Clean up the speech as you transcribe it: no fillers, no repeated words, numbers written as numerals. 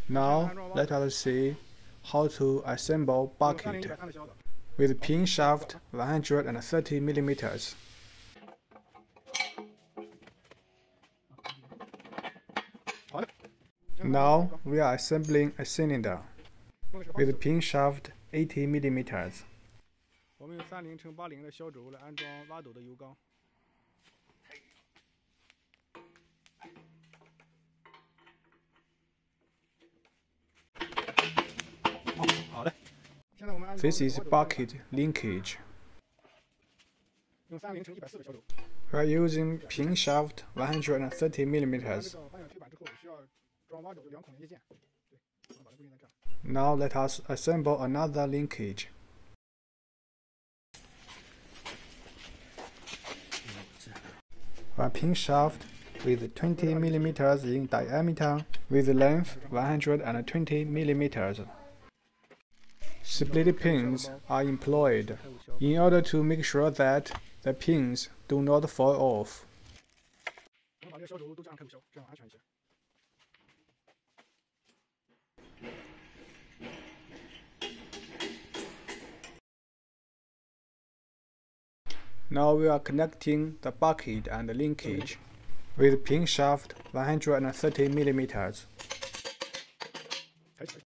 Now let us see how to assemble bucket with pin shaft 130 mm. Now we are assembling a cylinder with pin shaft 80 mm. 我们用30×80的小轴来安装挖斗的油缸。好的。This is bucket linkage. We are using pin shaft 130 mm. Now let us assemble another linkage. A pin shaft with 20 mm in diameter with length 120 mm. Split pins are employed in order to make sure that the pins do not fall off. Now we are connecting the bucket and the linkage with pin shaft 130 mm.